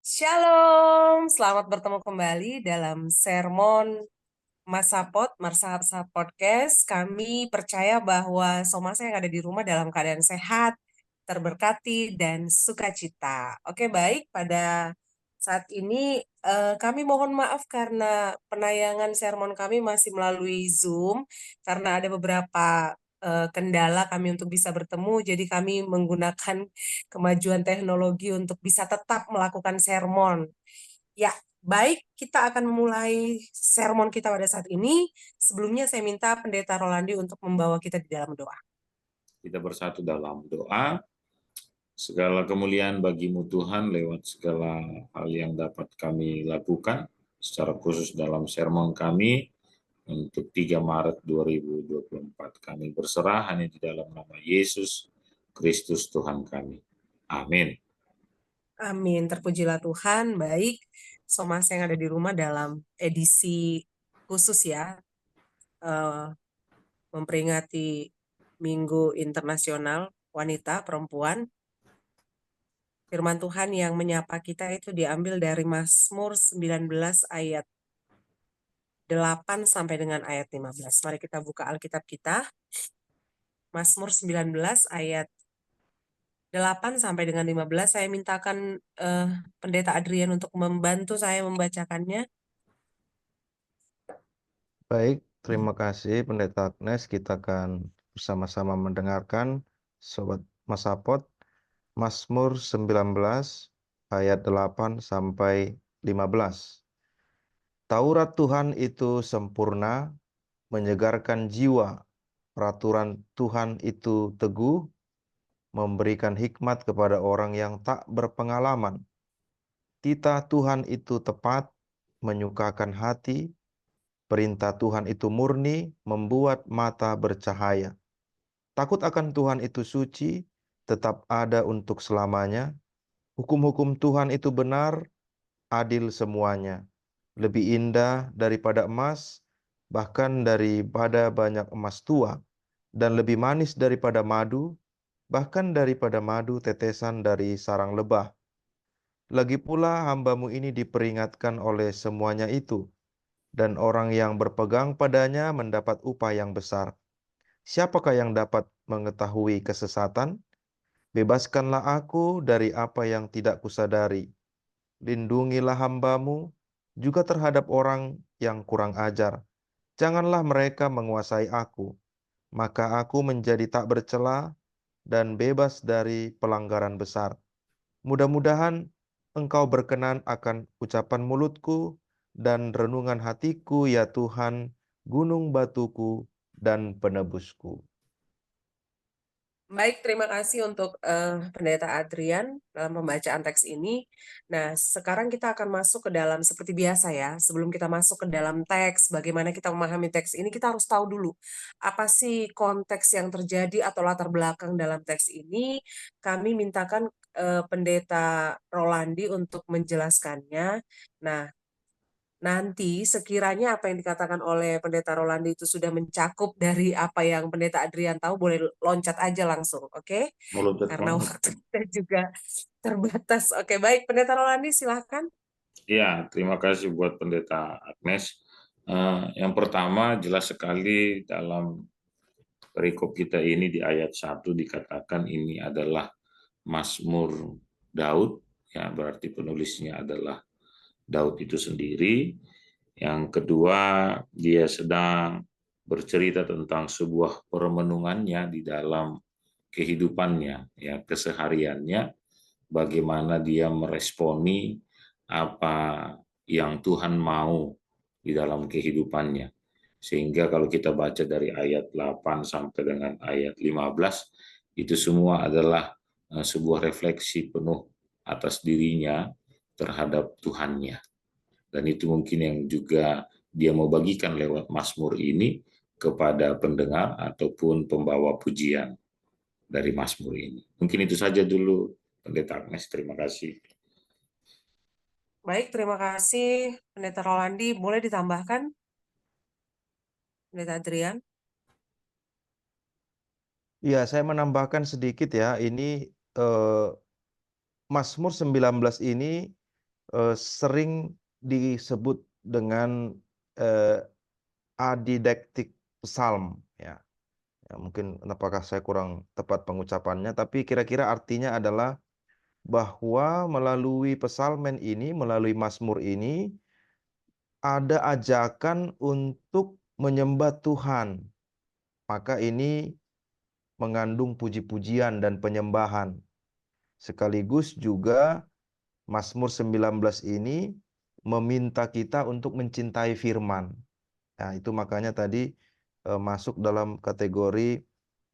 Shalom, selamat bertemu kembali dalam sermon Masa Podcast. Kami percaya bahwa semua yang ada di rumah dalam keadaan sehat, terberkati, dan sukacita. Oke, baik. Pada saat ini kami mohon maaf karena penayangan sermon kami masih melalui Zoom, karena ada beberapa kendala kami untuk bisa bertemu, jadi kami menggunakan kemajuan teknologi untuk bisa tetap melakukan sermon. Ya, baik, kita akan memulai sermon kita pada saat ini. Sebelumnya saya minta Pendeta Rolandi untuk membawa kita di dalam doa. Kita bersatu dalam doa. Segala kemuliaan bagimu Tuhan lewat segala hal yang dapat kami lakukan, secara khusus dalam sermon kami untuk 3 Maret 2024. Kami berserah hanya di dalam nama Yesus Kristus Tuhan kami. Amin. Amin, terpujilah Tuhan. Baik, Somas yang ada di rumah dalam edisi khusus ya, memperingati Minggu Internasional Wanita Perempuan. Firman Tuhan yang menyapa kita itu diambil dari Mazmur 19 ayat 8 sampai dengan ayat 15. Mari kita buka Alkitab kita. Mazmur 19 ayat 8 sampai dengan 15. Saya mintakan Pendeta Adrian untuk membantu saya membacakannya. Baik, terima kasih Pendeta Agnes. Kita akan bersama-sama mendengarkan Sobat Masapot, Mazmur 19 ayat 8 sampai 15. Taurat Tuhan itu sempurna, menyegarkan jiwa. Peraturan Tuhan itu teguh, memberikan hikmat kepada orang yang tak berpengalaman. Titah Tuhan itu tepat, menyukakan hati. Perintah Tuhan itu murni, membuat mata bercahaya. Takut akan Tuhan itu suci, tetap ada untuk selamanya. Hukum-hukum Tuhan itu benar, adil semuanya. Lebih indah daripada emas, bahkan daripada banyak emas tua, dan lebih manis daripada madu, bahkan daripada madu tetesan dari sarang lebah. Lagi pula hamba-Mu ini diperingatkan oleh semuanya itu, dan orang yang berpegang padanya mendapat upah yang besar. Siapakah yang dapat mengetahui kesesatan? Bebaskanlah aku dari apa yang tidak kusadari. Lindungilah hamba-Mu juga terhadap orang yang kurang ajar. Janganlah mereka menguasai aku, maka aku menjadi tak bercela dan bebas dari pelanggaran besar. Mudah-mudahan Engkau berkenan akan ucapan mulutku dan renungan hatiku, ya Tuhan, gunung batuku dan penebusku. Baik, terima kasih untuk Pendeta Adrian dalam pembacaan teks ini. Nah, sekarang kita akan masuk ke dalam seperti biasa ya. Sebelum kita masuk ke dalam teks, bagaimana kita memahami teks ini, kita harus tahu dulu apa sih konteks yang terjadi atau latar belakang dalam teks ini. Kami mintakan Pendeta Rolandi untuk menjelaskannya. Nah, nanti sekiranya apa yang dikatakan oleh Pendeta Rolandi itu sudah mencakup dari apa yang Pendeta Adrian tahu, boleh loncat aja langsung, oke? Karena waktu kita juga terbatas. Oke, baik. Pendeta Rolandi, silahkan. Ya, terima kasih buat Pendeta Agnes. Yang pertama jelas sekali dalam perikop kita ini di ayat 1 dikatakan ini adalah Mazmur Daud, ya berarti penulisnya adalah Daud itu sendiri. Yang kedua, dia sedang bercerita tentang sebuah permenungannya di dalam kehidupannya, ya kesehariannya, bagaimana dia meresponi apa yang Tuhan mau di dalam kehidupannya. Sehingga kalau kita baca dari ayat 8 sampai dengan ayat 15, itu semua adalah sebuah refleksi penuh atas dirinya terhadap Tuhannya. Dan itu mungkin yang juga dia mau bagikan lewat Mazmur ini kepada pendengar ataupun pembawa pujian dari Mazmur ini. Mungkin itu saja dulu, Pendeta Agnes. Terima kasih. Baik, terima kasih Pendeta Rolandi. Boleh ditambahkan, Pendeta Adrian? Ya, saya menambahkan sedikit ya. Ini Mazmur 19 ini sering disebut dengan eh, adidaktik psalm, ya. Ya, mungkin apakah saya kurang tepat pengucapannya, tapi kira-kira artinya adalah bahwa melalui pesalmen ini, melalui Mazmur ini, ada ajakan untuk menyembah Tuhan. Maka ini mengandung puji-pujian dan penyembahan. Sekaligus juga Mazmur 19 ini meminta kita untuk mencintai firman. Nah, itu makanya tadi masuk dalam kategori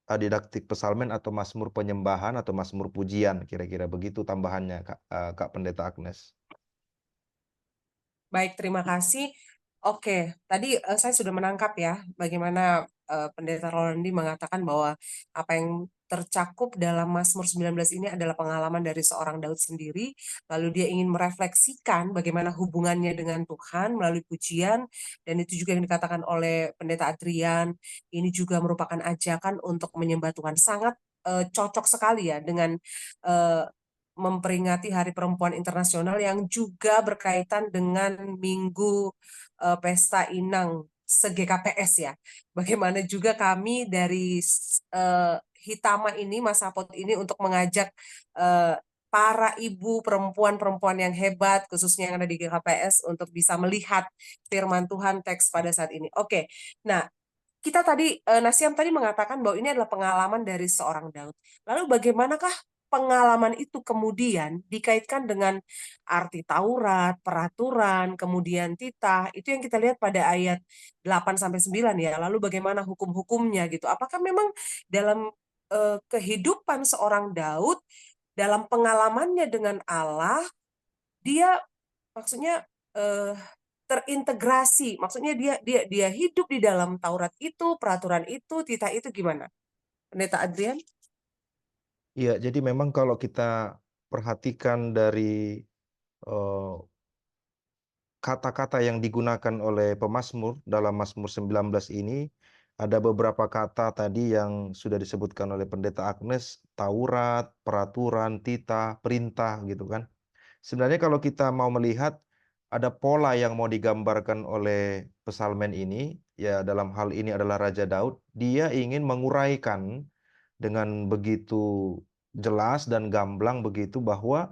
didaktik pesalmen atau Mazmur penyembahan atau Mazmur pujian, kira-kira begitu tambahannya, Kak Pendeta Agnes. Baik, terima kasih. Oke, tadi saya sudah menangkap ya bagaimana Pendeta Rolandi mengatakan bahwa apa yang tercakup dalam Mazmur 19 ini adalah pengalaman dari seorang Daud sendiri, lalu dia ingin merefleksikan bagaimana hubungannya dengan Tuhan melalui pujian, dan itu juga yang dikatakan oleh Pendeta Adrian, ini juga merupakan ajakan untuk menyembah Tuhan. Sangat cocok sekali ya dengan eh, memperingati Hari Perempuan Internasional yang juga berkaitan dengan Minggu Pesta Inang se-GKPS ya. Bagaimana juga kami dari Hitama ini, Masapot ini untuk mengajak para ibu perempuan-perempuan yang hebat, khususnya yang ada di GKPS, untuk bisa melihat firman Tuhan teks pada saat ini. Oke, nah kita tadi, Nasiam tadi mengatakan bahwa ini adalah pengalaman dari seorang Daud. Lalu bagaimanakah pengalaman itu kemudian dikaitkan dengan arti Taurat, peraturan, kemudian titah, itu yang kita lihat pada ayat 8-9 ya. Lalu bagaimana hukum-hukumnya gitu. Apakah memang dalam kehidupan seorang Daud, dalam pengalamannya dengan Allah, dia maksudnya eh, terintegrasi, maksudnya dia hidup di dalam Taurat itu, peraturan itu, titah itu, gimana, Pendeta Adrian? Iya, jadi memang kalau kita perhatikan dari eh, kata-kata yang digunakan oleh pemazmur dalam Mazmur 19 ini, ada beberapa kata tadi yang sudah disebutkan oleh Pendeta Agnes, Taurat, peraturan, titah, perintah gitu kan. Sebenarnya kalau kita mau melihat ada pola yang mau digambarkan oleh pesalmen ini, ya dalam hal ini adalah Raja Daud, dia ingin menguraikan dengan begitu jelas dan gamblang begitu bahwa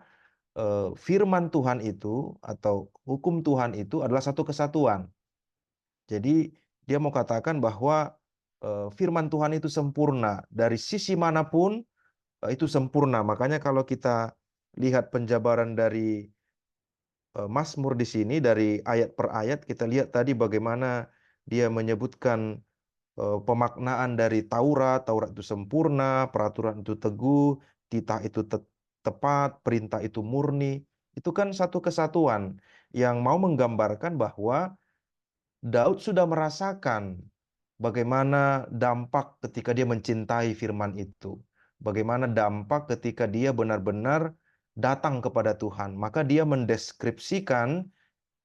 firman Tuhan itu atau hukum Tuhan itu adalah satu kesatuan. Jadi dia mau katakan bahwa firman Tuhan itu sempurna dari sisi manapun, itu sempurna. Makanya kalau kita lihat penjabaran dari Mazmur di sini dari ayat per ayat, kita lihat tadi bagaimana dia menyebutkan pemaknaan dari Taurat. Taurat itu sempurna, peraturan itu teguh, titah itu tepat, perintah itu murni. Itu kan satu kesatuan yang mau menggambarkan bahwa Daud sudah merasakan bagaimana dampak ketika dia mencintai firman itu. Bagaimana dampak ketika dia benar-benar datang kepada Tuhan. Maka dia mendeskripsikan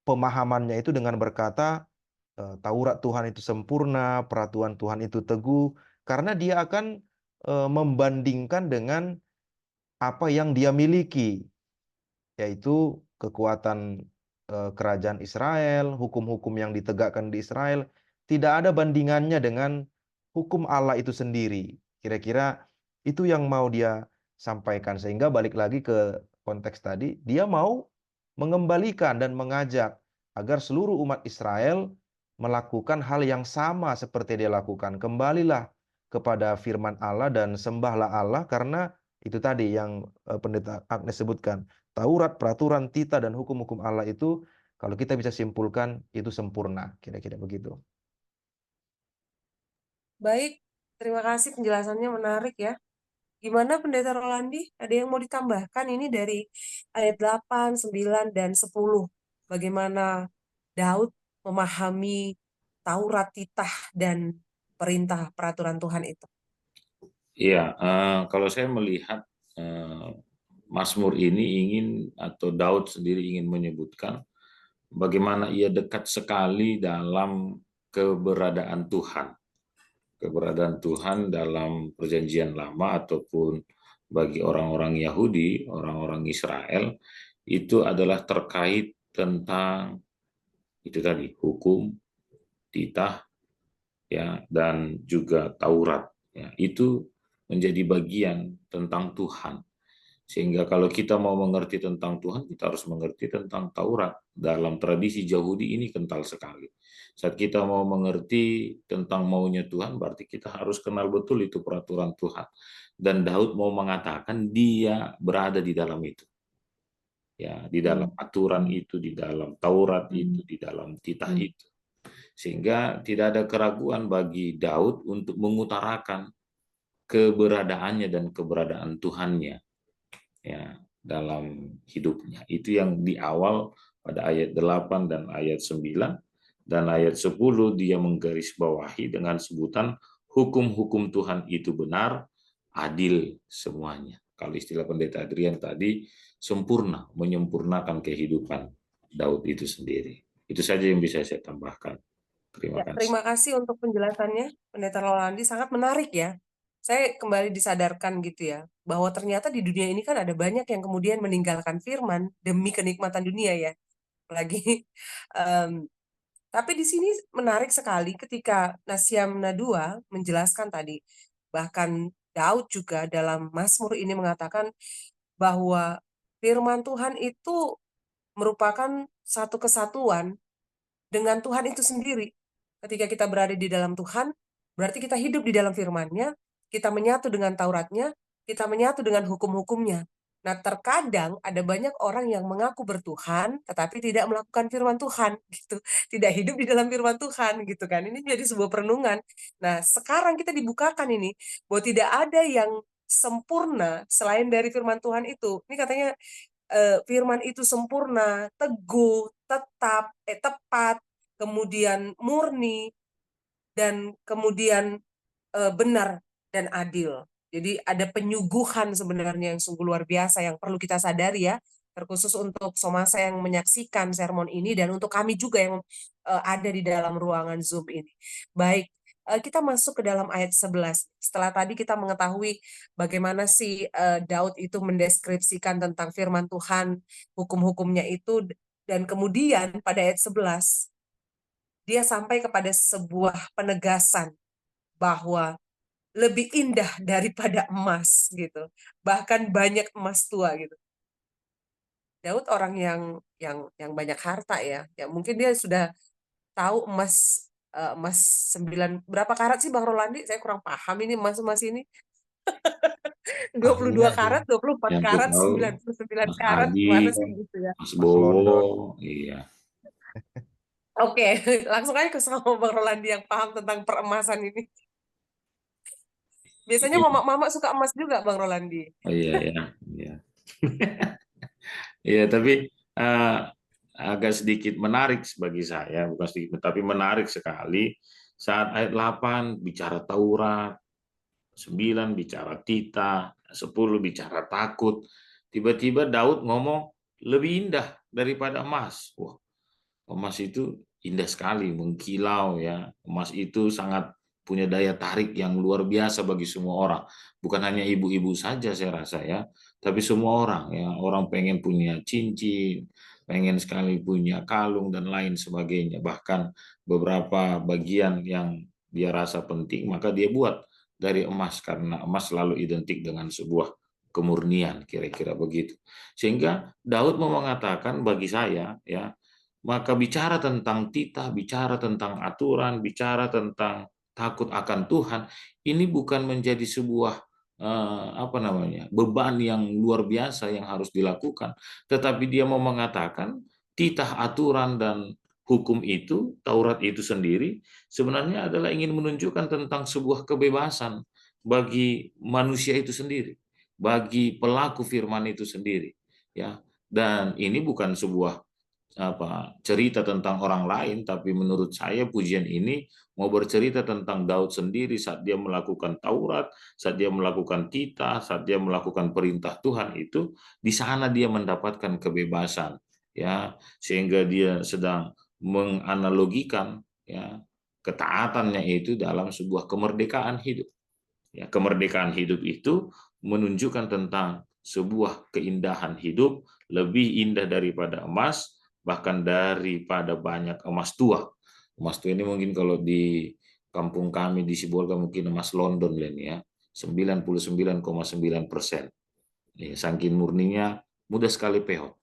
pemahamannya itu dengan berkata, Taurat Tuhan itu sempurna, peraturan Tuhan itu teguh, karena dia akan membandingkan dengan apa yang dia miliki, yaitu kekuatan kerajaan Israel, hukum-hukum yang ditegakkan di Israel, tidak ada bandingannya dengan hukum Allah itu sendiri. Kira-kira itu yang mau dia sampaikan, sehingga balik lagi ke konteks tadi, dia mau mengembalikan dan mengajak agar seluruh umat Israel melakukan hal yang sama seperti dia lakukan. Kembalilah kepada firman Allah dan sembahlah Allah, karena itu tadi yang Pendeta Agnes sebutkan. Taurat, peraturan, titah, dan hukum-hukum Allah itu, kalau kita bisa simpulkan, itu sempurna. Kira-kira begitu. Baik, terima kasih, penjelasannya menarik ya. Gimana Pendeta Rolandi? Ada yang mau ditambahkan ini dari ayat 8, 9, dan 10. Bagaimana Daud memahami Taurat, titah, dan perintah peraturan Tuhan itu? Iya, kalau saya melihat Mazmur ini ingin atau Daud sendiri ingin menyebutkan bagaimana ia dekat sekali dalam keberadaan Tuhan. Keberadaan Tuhan dalam perjanjian lama ataupun bagi orang-orang Yahudi, orang-orang Israel, itu adalah terkait tentang itu tadi hukum, titah, ya, dan juga Taurat. Ya, itu menjadi bagian tentang Tuhan. Sehingga kalau kita mau mengerti tentang Tuhan, kita harus mengerti tentang Taurat. Dalam tradisi Yahudi ini kental sekali. Saat kita mau mengerti tentang maunya Tuhan, berarti kita harus kenal betul itu peraturan Tuhan. Dan Daud mau mengatakan dia berada di dalam itu. Ya, di dalam aturan itu, di dalam Taurat itu, di dalam titah itu. Sehingga tidak ada keraguan bagi Daud untuk mengutarakan keberadaannya dan keberadaan Tuhannya, ya, dalam hidupnya. Itu yang di awal pada ayat 8 dan ayat 9, dan ayat 10 dia menggarisbawahi dengan sebutan hukum-hukum Tuhan itu benar, adil semuanya. Kalau istilah Pendeta Adrian tadi, sempurna, menyempurnakan kehidupan Daud itu sendiri. Itu saja yang bisa saya tambahkan. Terima Ya, kasih. terima kasih untuk penjelasannya, Pendeta Rolandi. Sangat menarik ya. Saya kembali disadarkan gitu ya, bahwa ternyata di dunia ini kan ada banyak yang kemudian meninggalkan firman demi kenikmatan dunia ya. Apalagi, em, tapi di sini menarik sekali ketika Nasiamna 2 menjelaskan tadi, bahkan Daud juga dalam Mazmur ini mengatakan bahwa firman Tuhan itu merupakan satu kesatuan dengan Tuhan itu sendiri. Ketika kita berada di dalam Tuhan, berarti kita hidup di dalam firman-Nya, kita menyatu dengan Tauratnya, kita menyatu dengan hukum-hukumnya. Nah, terkadang ada banyak orang yang mengaku bertuhan, tetapi tidak melakukan firman Tuhan, gitu. Tidak hidup di dalam firman Tuhan, gitu kan. Ini jadi sebuah perenungan. Nah, sekarang kita dibukakan ini, bahwa tidak ada yang sempurna selain dari firman Tuhan itu. Ini katanya firman itu sempurna, teguh, tetap, tepat, kemudian murni, dan kemudian benar dan adil. Jadi ada penyuguhan sebenarnya yang sungguh luar biasa yang perlu kita sadari ya, terkhusus untuk somasa yang menyaksikan sermon ini dan untuk kami juga yang ada di dalam ruangan Zoom ini. Baik, kita masuk ke dalam ayat 11. Setelah tadi kita mengetahui bagaimana sih Daud itu mendeskripsikan tentang firman Tuhan, hukum-hukumnya itu, dan kemudian pada ayat 11 dia sampai kepada sebuah penegasan bahwa lebih indah daripada emas gitu. Bahkan banyak emas tua gitu. Daud orang yang banyak harta ya. Ya mungkin dia sudah tahu emas 9 berapa karat sih Bang Rolandi? Saya kurang paham ini emas ini. 22 Ahlinya dia, karat, 24 Yang saya karat, tahu 99 Mas karat, gimana Adi, sih gitu ya. Mas Mas London. Bowo, iya. Oke, langsung aja ke sama Bang Rolandi yang paham tentang peremasan ini. Biasanya Iya, mama-mama suka emas juga Bang Rolandi. oh, iya, ya, iya. Iya, tapi eh, agak sedikit menarik bagi saya, bukan sedikit, tapi menarik sekali saat ayat 8 bicara Taurat, 9 bicara titah, 10 bicara takut. Tiba-tiba Daud ngomong lebih indah daripada emas. Wah, emas itu indah sekali, mengkilau ya. Emas itu sangat punya daya tarik yang luar biasa bagi semua orang. Bukan hanya ibu-ibu saja saya rasa ya, tapi semua orang ya. Orang pengen punya cincin, pengen sekali punya kalung dan lain sebagainya. Bahkan beberapa bagian yang dia rasa penting, maka dia buat dari emas karena emas selalu identik dengan sebuah kemurnian, kira-kira begitu. Sehingga Daud mau mengatakan bagi saya ya, maka bicara tentang titah, bicara tentang aturan, bicara tentang takut akan Tuhan, ini bukan menjadi sebuah apa namanya beban yang luar biasa yang harus dilakukan, tetapi dia mau mengatakan titah, aturan dan hukum itu, Taurat itu sendiri sebenarnya adalah ingin menunjukkan tentang sebuah kebebasan bagi manusia itu sendiri, bagi pelaku firman itu sendiri, ya. Dan ini bukan sebuah cerita tentang orang lain, tapi menurut saya pujian ini mau bercerita tentang Daud sendiri saat dia melakukan Taurat, saat dia melakukan titah, saat dia melakukan perintah Tuhan itu, di sana dia mendapatkan kebebasan, ya, sehingga dia sedang menganalogikan ya ketaatannya itu dalam sebuah kemerdekaan hidup. Ya, kemerdekaan hidup itu menunjukkan tentang sebuah keindahan hidup lebih indah daripada emas, bahkan daripada banyak emas tua. Emas tua ini mungkin kalau di kampung kami di Sibolga mungkin emas London ya, 99,9%. Ya, saking murninya, mudah sekali peot.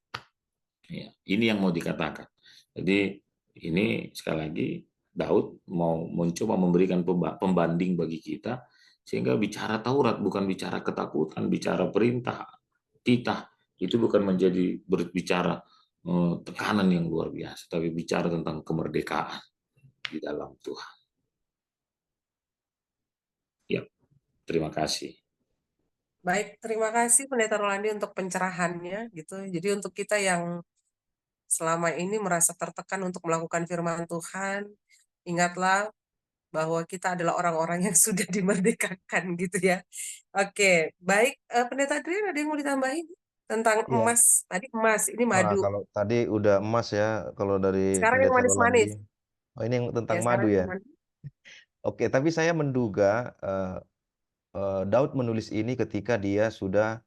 Ya, ini yang mau dikatakan. Jadi ini sekali lagi Daud mau mencoba memberikan pembanding bagi kita sehingga bicara Taurat bukan bicara ketakutan, bicara perintah titah itu bukan menjadi berbicara tekanan yang luar biasa, tapi bicara tentang kemerdekaan di dalam Tuhan. Ya, terima kasih. Baik, terima kasih Pendeta Rolandi untuk pencerahannya gitu. Jadi untuk kita yang selama ini merasa tertekan untuk melakukan firman Tuhan, ingatlah bahwa kita adalah orang-orang yang sudah dimerdekakan gitu ya. Oke, baik. Pendeta Adrian ada yang mau ditambahin tentang Ya, emas? Tadi emas, ini madu. kalau tadi udah emas ya, kalau dari Sekarang yang Pendeta manis-manis. Rolandi. Oh, ini yang Ya, tentang sekarang madu yang ya. manis. Oke, tapi saya menduga Daud menulis ini ketika dia sudah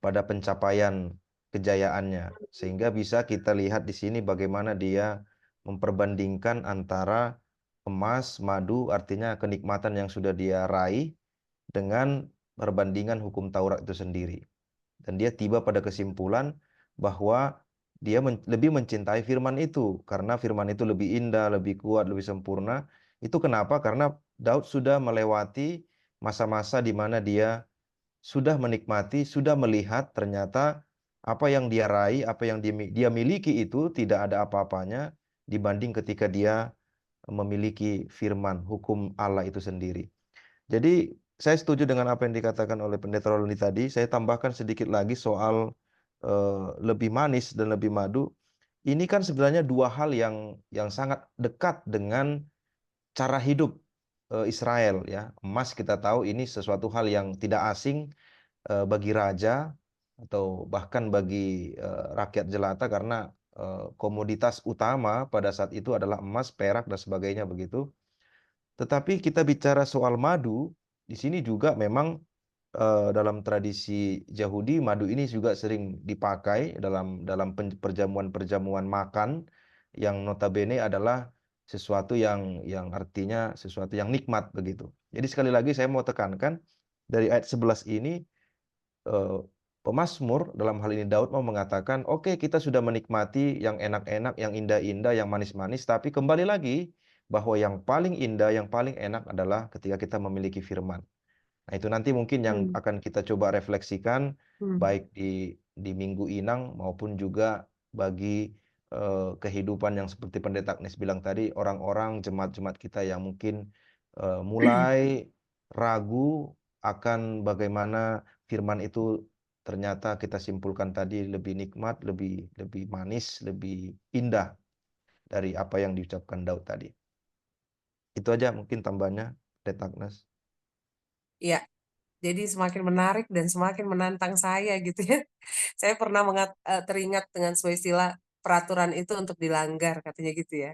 pada pencapaian kejayaannya, sehingga bisa kita lihat di sini bagaimana dia memperbandingkan antara emas, madu, artinya kenikmatan yang sudah dia raih dengan perbandingan hukum Taurat itu sendiri. Dan dia tiba pada kesimpulan bahwa dia lebih mencintai firman itu karena firman itu lebih indah, lebih kuat, lebih sempurna. Itu kenapa? Karena Daud sudah melewati masa-masa di mana dia sudah menikmati, sudah melihat ternyata apa yang dia raih, apa yang dia miliki itu tidak ada apa-apanya dibanding ketika dia memiliki firman hukum Allah itu sendiri. Jadi saya setuju dengan apa yang dikatakan oleh Pendeta Rolandi tadi. Saya tambahkan sedikit lagi soal lebih manis dan lebih madu. Ini kan sebenarnya dua hal yang sangat dekat dengan cara hidup Israel ya. Emas kita tahu ini sesuatu hal yang tidak asing bagi raja atau bahkan bagi rakyat jelata karena komoditas utama pada saat itu adalah emas, perak dan sebagainya begitu. Tetapi kita bicara soal madu, di sini juga memang dalam tradisi Yahudi madu ini juga sering dipakai dalam perjamuan-perjamuan makan yang notabene adalah sesuatu yang artinya sesuatu yang nikmat begitu. Jadi sekali lagi saya mau tekankan dari ayat 11 ini eh, pemazmur dalam hal ini Daud mau mengatakan, oke, kita sudah menikmati yang enak-enak, yang indah-indah, yang manis-manis, tapi kembali lagi bahwa yang paling indah, yang paling enak adalah ketika kita memiliki firman. Nah, itu nanti mungkin yang Hmm. akan kita coba refleksikan Hmm. baik di Minggu Inang maupun juga bagi kehidupan yang seperti Pendeta Agnes bilang tadi, orang-orang jemaat-jemaat kita yang mungkin mulai ragu akan bagaimana firman itu ternyata kita simpulkan tadi lebih nikmat, lebih lebih manis, lebih indah dari apa yang diucapkan Daud tadi. Itu aja mungkin tambahnya, Pendeta Agnes. Iya, jadi semakin menarik dan semakin menantang saya gitu ya. Saya pernah teringat dengan sebuah istilah peraturan itu untuk dilanggar katanya gitu ya.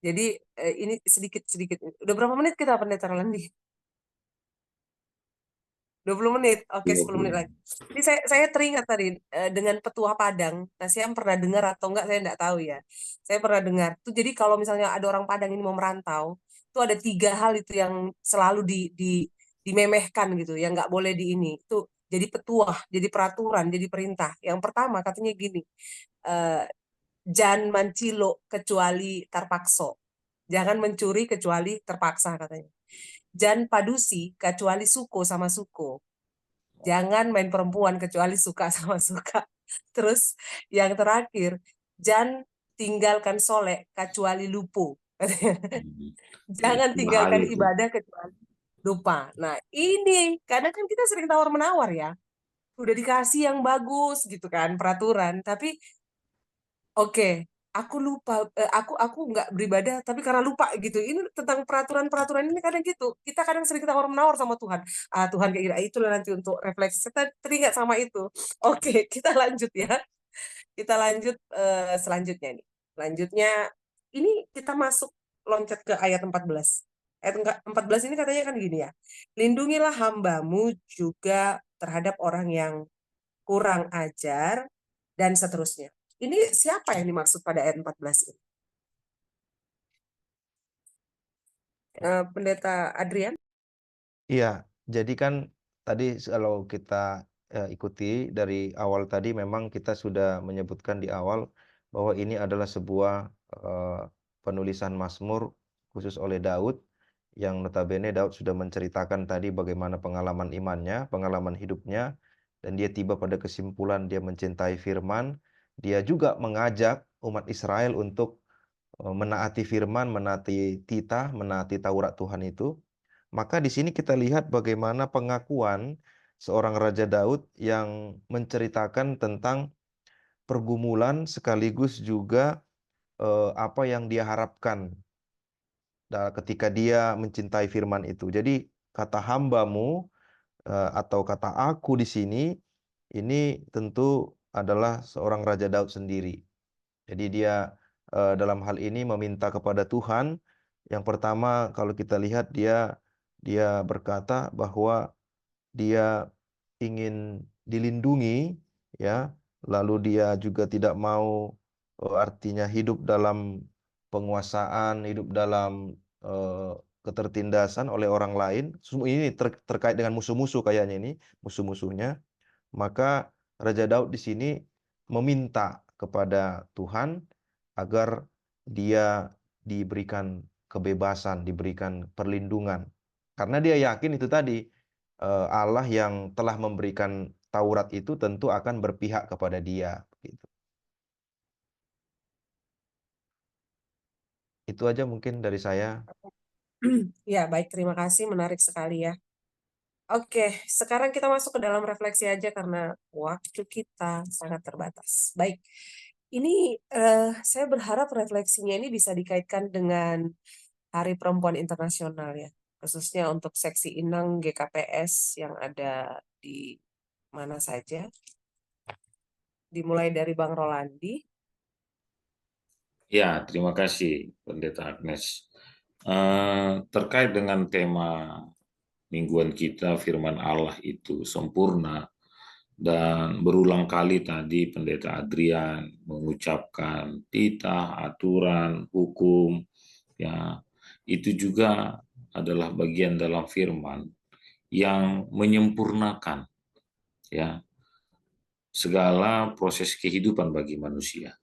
Jadi ini sedikit-sedikit. Udah berapa menit kita Pendeta Rolandi? 20 menit. Oke, 10 menit 20. lagi. Jadi saya teringat tadi dengan petuah Padang. Nah, saya pernah dengar atau enggak saya enggak tahu ya. Saya pernah dengar. Tuh jadi kalau misalnya ada orang Padang ini mau merantau, itu ada 3 hal itu yang selalu dimemehkan gitu, yang nggak boleh di ini. Itu jadi petuah, jadi peraturan, jadi perintah. Yang pertama katanya gini, eh, jangan mancilo kecuali terpaksa. Jangan mencuri kecuali terpaksa katanya. Jangan padusi kecuali suko sama suko. Jangan main perempuan kecuali suka sama suka. Terus yang terakhir, jangan tinggalkan soleh kecuali lupa. Jangan Itu bahaya tinggalkan itu. ibadah kecuali lupa. Nah ini, kadang kan kita sering tawar-menawar ya. Udah dikasih yang bagus gitu kan, peraturan. Tapi oke, aku lupa, aku nggak beribadah, tapi karena lupa gitu. Ini tentang peraturan-peraturan ini kadang gitu. Kita kadang sering tawar-menawar sama Tuhan. Ah, Tuhan kayak gini. Itulah nanti untuk refleksi. Kita teringat sama itu. Oke, kita lanjut ya. Kita lanjut selanjutnya nih. Selanjutnya, ini kita masuk loncat ke ayat 14. Ayat 14 ini katanya kan gini ya. Lindungilah hambamu juga terhadap orang yang kurang ajar, dan seterusnya. Ini siapa yang dimaksud pada ayat 14 ini? Pendeta Adrian? Iya, jadi kan tadi kalau kita ikuti dari awal tadi memang kita sudah menyebutkan di awal bahwa ini adalah sebuah penulisan Mazmur khusus oleh Daud yang notabene Daud sudah menceritakan tadi bagaimana pengalaman imannya, pengalaman hidupnya, dan dia tiba pada kesimpulan dia mencintai firman. Dia juga mengajak umat Israel untuk menaati firman, menaati titah, menaati Taurat Tuhan itu. Maka di sini kita lihat bagaimana pengakuan seorang Raja Daud yang menceritakan tentang pergumulan sekaligus juga apa yang dia harapkan ketika dia mencintai firman itu. Jadi kata hambamu atau kata aku di sini ini tentu adalah seorang Raja Daud sendiri. Jadi dia dalam hal ini meminta kepada Tuhan. Yang pertama kalau kita lihat dia berkata bahwa dia ingin dilindungi, ya. Lalu dia juga tidak mau artinya hidup dalam penguasaan, hidup dalam ketertindasan oleh orang lain. Semua ini terkait dengan musuh-musuh kayaknya ini, musuh-musuhnya. Maka Raja Daud di sini meminta kepada Tuhan agar dia diberikan kebebasan, diberikan perlindungan. Karena dia yakin itu tadi Allah yang telah memberikan Taurat itu tentu akan berpihak kepada dia. Gitu. Itu aja mungkin dari saya. Ya, baik, terima kasih. Menarik sekali ya. Oke, sekarang kita masuk ke dalam refleksi aja karena waktu kita sangat terbatas. Baik, ini saya berharap refleksinya ini bisa dikaitkan dengan Hari Perempuan Internasional ya, khususnya untuk seksi Inang GKPS yang ada di mana saja. Dimulai dari Bang Rolandi. Ya, terima kasih Pendeta Agnes. Terkait dengan tema mingguan kita, firman Allah itu sempurna, dan berulang kali tadi Pendeta Adrian mengucapkan titah, aturan, hukum, ya itu juga adalah bagian dalam firman yang menyempurnakan ya segala proses kehidupan bagi manusia.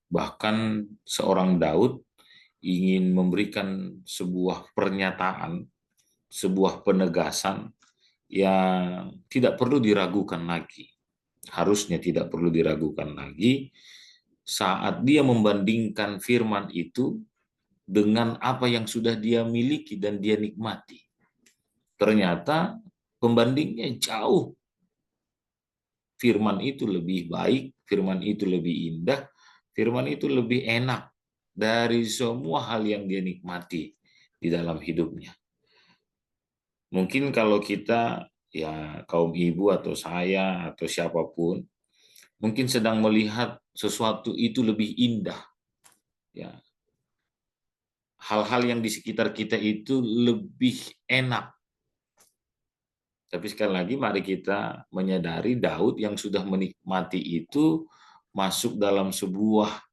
Bahkan seorang Daud ingin memberikan sebuah pernyataan, sebuah penegasan yang tidak perlu diragukan lagi. Harusnya tidak perlu diragukan lagi saat dia membandingkan firman itu dengan apa yang sudah dia miliki dan dia nikmati. Ternyata pembandingnya jauh. Firman itu lebih baik, firman itu lebih indah, firman itu lebih enak dari semua hal yang dia nikmati di dalam hidupnya. Mungkin kalau kita, ya kaum ibu atau saya atau siapapun, mungkin sedang melihat sesuatu itu lebih indah. Ya, hal-hal yang di sekitar kita itu lebih enak. Tapi sekali lagi mari kita menyadari Daud yang sudah menikmati itu masuk dalam sebuah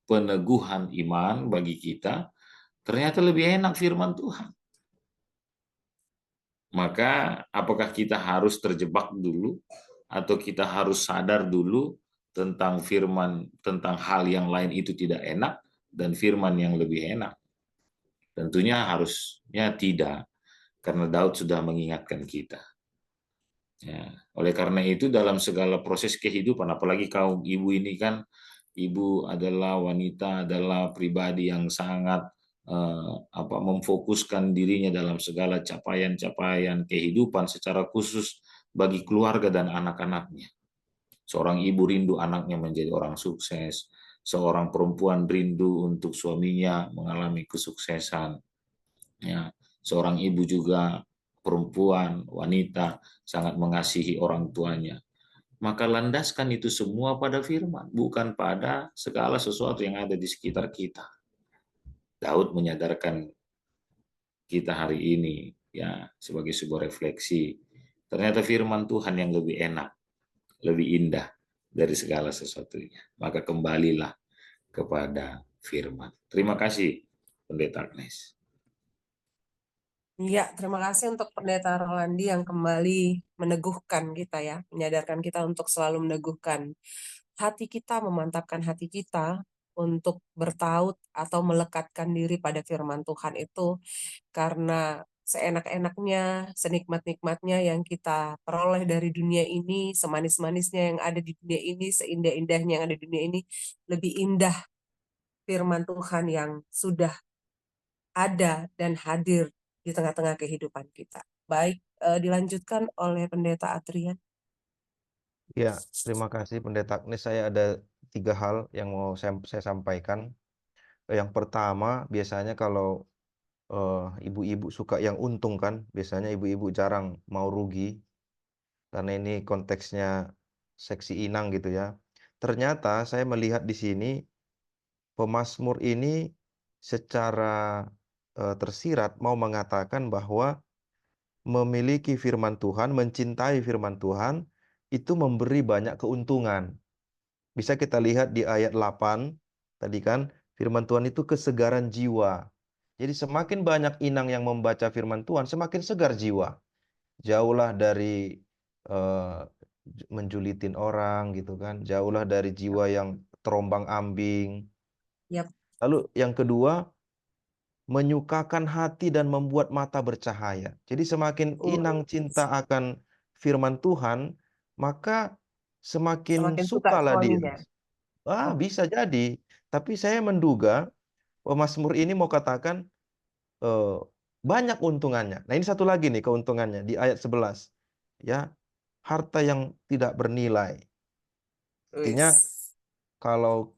peneguhan iman bagi kita, ternyata lebih enak firman Tuhan. Maka apakah kita harus terjebak dulu atau kita harus sadar dulu tentang firman, tentang hal yang lain itu tidak enak dan firman yang lebih enak? Tentunya harusnya tidak, karena Daud sudah mengingatkan kita. Ya, oleh karena itu dalam segala proses kehidupan, apalagi kaum ibu ini kan, ibu adalah wanita, adalah pribadi yang sangat memfokuskan dirinya dalam segala capaian-capaian kehidupan secara khusus bagi keluarga dan anak-anaknya. Seorang ibu rindu anaknya menjadi orang sukses, seorang perempuan rindu untuk suaminya mengalami kesuksesan. Ya, seorang ibu juga perempuan, wanita sangat mengasihi orang tuanya. Maka landaskan itu semua pada firman, bukan pada segala sesuatu yang ada di sekitar kita. Daud menyadarkan kita hari ini ya sebagai sebuah refleksi. Ternyata firman Tuhan yang lebih enak. lebih indah dari segala sesuatunya. Maka kembalilah kepada firman. Terima kasih, Pendeta Agnes. Ya, terima kasih untuk Pendeta Rolandi yang kembali meneguhkan kita ya, menyadarkan kita untuk selalu meneguhkan hati kita, memantapkan hati kita untuk bertaut atau melekatkan diri pada firman Tuhan itu, karena seenak-enaknya, senikmat-nikmatnya yang kita peroleh dari dunia ini, semanis-manisnya yang ada di dunia ini, seindah-indahnya yang ada di dunia ini, lebih indah firman Tuhan yang sudah ada dan hadir di tengah-tengah kehidupan kita. Baik, dilanjutkan oleh Pendeta Adrian. Ya, terima kasih Pendeta Agnes. Saya ada 3 hal yang mau saya sampaikan. Yang pertama, biasanya kalau ibu-ibu suka yang untung kan, biasanya ibu-ibu jarang mau rugi, karena ini konteksnya seksi inang gitu ya. Ternyata saya melihat di sini pemazmur ini secara tersirat mau mengatakan bahwa memiliki firman Tuhan, mencintai firman Tuhan, itu memberi banyak keuntungan. Bisa kita lihat di ayat 8, tadi kan, firman Tuhan itu kesegaran jiwa. Jadi semakin banyak inang yang membaca firman Tuhan, semakin segar jiwa. Jauhlah dari eh, menjulitin orang gitu kan, jauhlah dari jiwa yang terombang-ambing. Yap. Lalu yang kedua, menyukakan hati dan membuat mata bercahaya. Jadi semakin inang cinta akan firman Tuhan, maka semakin Semakin suka sukalah dia. suaminya. Oh, Bisa jadi. Tapi saya menduga pemazmur ini mau katakan eh, banyak untungannya. Nah, ini satu lagi nih keuntungannya di ayat 11. Ya, harta yang tidak bernilai. wis. Artinya kalau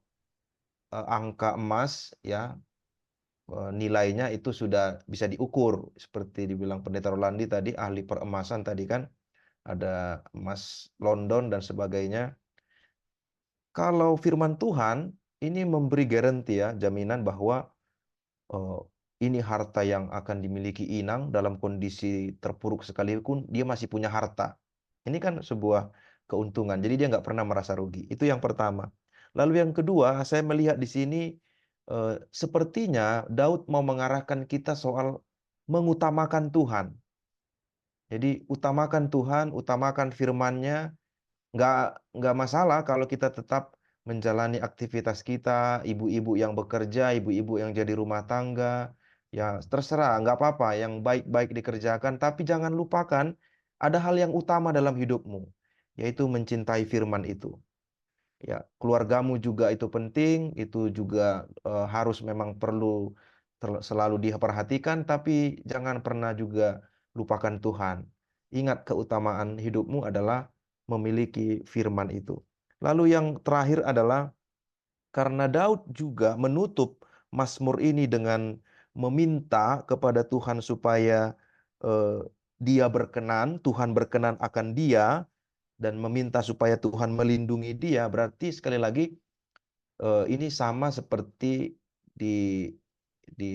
angka emas ya, nilainya itu sudah bisa diukur seperti dibilang Pendeta Rolandi tadi, ahli peremasan tadi kan, ada emas London dan sebagainya. Kalau firman Tuhan ini memberi garansi ya, jaminan bahwa eh, ini harta yang akan dimiliki inang dalam kondisi terpuruk sekalipun dia masih punya harta. Ini kan sebuah keuntungan. Jadi dia nggak pernah merasa rugi. Itu yang pertama. Lalu yang kedua, saya melihat di sini sepertinya Daud mau mengarahkan kita soal mengutamakan Tuhan. Jadi utamakan Tuhan, utamakan firman-Nya. Nggak masalah kalau kita tetap menjalani aktivitas kita, ibu-ibu yang bekerja, ibu-ibu yang jadi rumah tangga, ya terserah, nggak apa-apa, yang baik-baik dikerjakan, tapi jangan lupakan ada hal yang utama dalam hidupmu, yaitu mencintai firman itu. Ya, keluargamu juga itu penting, itu juga harus memang perlu selalu diperhatikan, tapi jangan pernah juga lupakan Tuhan. Ingat keutamaan hidupmu adalah memiliki firman itu. Lalu yang terakhir adalah karena Daud juga menutup Mazmur ini dengan meminta kepada Tuhan supaya eh, dia berkenan, Tuhan berkenan akan dia, dan meminta supaya Tuhan melindungi dia, berarti sekali lagi ini sama seperti di di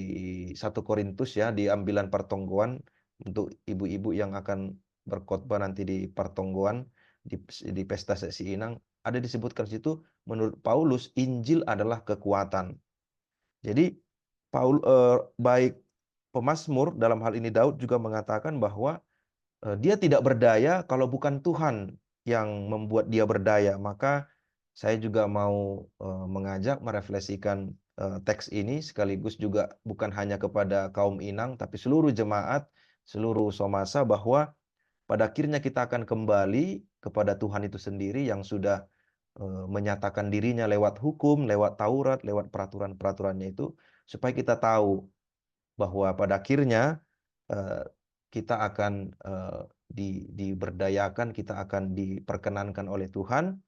1 Korintus ya, di ambilan pertongguan untuk ibu-ibu yang akan berkhotbah nanti di pertongguan di pesta seksi inang, ada disebutkan situ menurut Paulus Injil adalah kekuatan. Jadi baik pemazmur dalam hal ini Daud juga mengatakan bahwa dia tidak berdaya kalau bukan Tuhan yang membuat dia berdaya. Maka saya juga mau mengajak merefleksikan teks ini sekaligus juga bukan hanya kepada kaum inang tapi seluruh jemaat, seluruh somasa, bahwa pada akhirnya kita akan kembali kepada Tuhan itu sendiri yang sudah menyatakan dirinya lewat hukum, lewat Taurat, lewat peraturan-peraturannya itu, supaya kita tahu bahwa pada akhirnya eh, kita akan diberdayakan, kita akan diperkenankan oleh Tuhan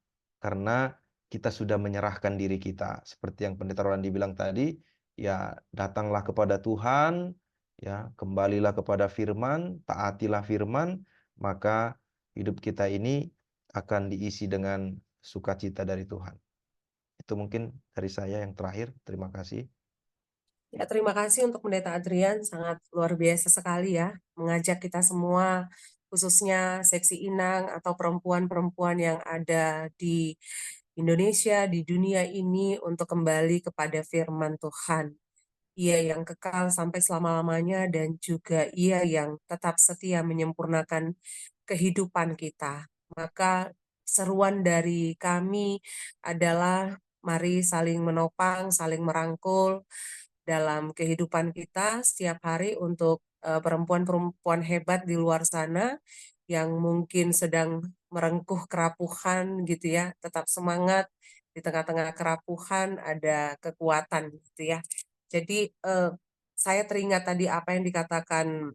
karena kita sudah menyerahkan diri kita. Seperti yang Pendeta Rolandi bilang tadi, ya datanglah kepada Tuhan, ya kembalilah kepada firman, taatilah firman, maka hidup kita ini akan diisi dengan sukacita dari Tuhan. Itu mungkin dari saya yang terakhir. Terima kasih. Ya, terima kasih untuk Pendeta Adrian, sangat luar biasa sekali ya, mengajak kita semua khususnya seksi Inang atau perempuan-perempuan yang ada di Indonesia, di dunia ini untuk kembali kepada firman Tuhan. Ia yang kekal sampai selama-lamanya dan juga Ia yang tetap setia menyempurnakan kehidupan kita. Maka seruan dari kami adalah mari saling menopang, saling merangkul dalam kehidupan kita setiap hari untuk perempuan-perempuan hebat di luar sana yang mungkin sedang merengkuh kerapuhan gitu ya, tetap semangat di tengah-tengah kerapuhan ada kekuatan gitu ya. Jadi saya teringat tadi apa yang dikatakan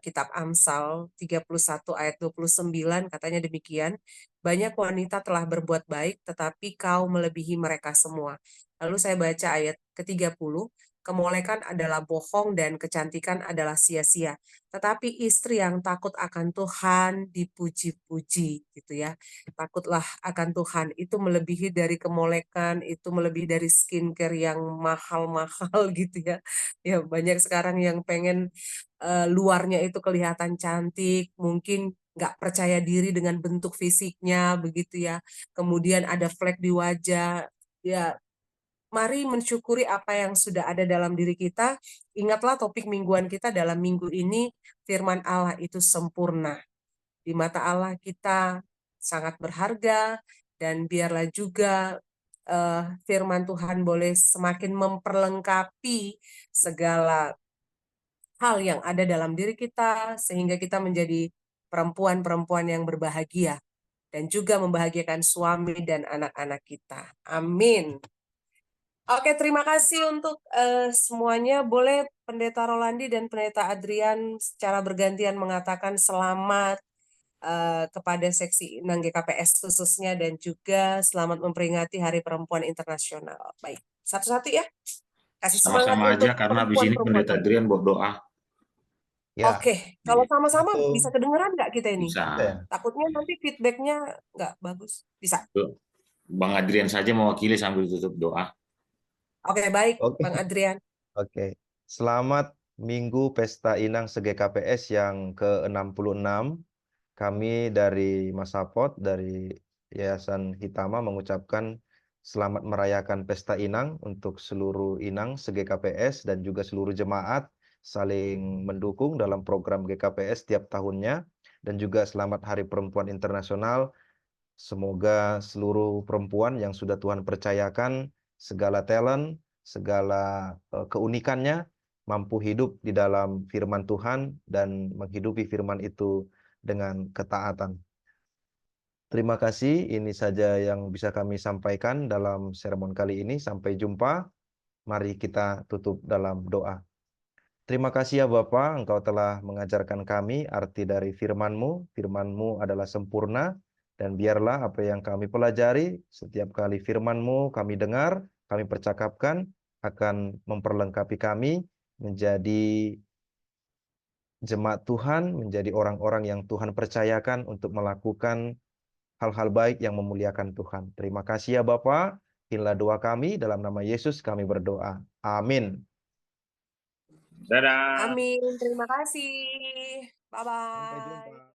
kitab Amsal 31 ayat 29 katanya demikian, banyak wanita telah berbuat baik tetapi kau melebihi mereka semua. Lalu saya baca ayat ke-30, kemolekan adalah bohong dan kecantikan adalah sia-sia. Tetapi istri yang takut akan Tuhan dipuji-puji gitu ya. Takutlah akan Tuhan itu melebihi dari kemolekan, itu melebihi dari skincare yang mahal-mahal gitu ya. Ya banyak sekarang yang pengen luarnya itu kelihatan cantik, mungkin nggak percaya diri dengan bentuk fisiknya begitu ya. Kemudian ada flek di wajah. Ya, mari mensyukuri apa yang sudah ada dalam diri kita. Ingatlah topik mingguan kita dalam minggu ini, firman Allah itu sempurna. Di mata Allah kita sangat berharga, dan biarlah juga firman Tuhan boleh semakin memperlengkapi segala hal yang ada dalam diri kita, sehingga kita menjadi perempuan-perempuan yang berbahagia, dan juga membahagiakan suami dan anak-anak kita. Amin. Oke, terima kasih untuk semuanya. Boleh Pendeta Rolandi dan Pendeta Adrian secara bergantian mengatakan selamat kepada seksi Inang GKPS khususnya, dan juga selamat memperingati Hari Perempuan Internasional. Baik, satu-satu ya. Kasih semangat Sama-sama aja untuk karena habis ini perempuan-perempuan Pendeta lain. Adrian berdoa. Ya, Oke, kalau sama-sama itu bisa kedengeran nggak kita ini? Bisa. ya. Takutnya nanti feedbacknya nggak bagus. Bisa. Tuh, Bang Adrian saja mewakili sambil tutup doa. Oke, baik, Oke. Bang Adrian. Oke. Selamat Minggu Pesta Inang se-GKPS yang ke-66. Kami dari Masapot, dari Yayasan Hitama mengucapkan selamat merayakan Pesta Inang untuk seluruh Inang se-GKPS dan juga seluruh jemaat saling mendukung dalam program GKPS setiap tahunnya, dan juga selamat Hari Perempuan Internasional. Semoga seluruh perempuan yang sudah Tuhan percayakan segala talent, segala keunikannya, mampu hidup di dalam firman Tuhan dan menghidupi firman itu dengan ketaatan. Terima kasih, ini saja yang bisa kami sampaikan dalam sermon kali ini. Sampai jumpa, mari kita tutup dalam doa. Terima kasih ya Bapa, Engkau telah mengajarkan kami arti dari firman-Mu. Firman-Mu adalah sempurna, dan biarlah apa yang kami pelajari, setiap kali firman-Mu kami dengar, kami percakapkan, akan memperlengkapi kami menjadi jemaat Tuhan, menjadi orang-orang yang Tuhan percayakan untuk melakukan hal-hal baik yang memuliakan Tuhan. Terima kasih ya Bapa. Inilah doa kami, dalam nama Yesus kami berdoa. Amin. Dadah. Amin. Terima kasih. Sampai Bye-bye. jumpa.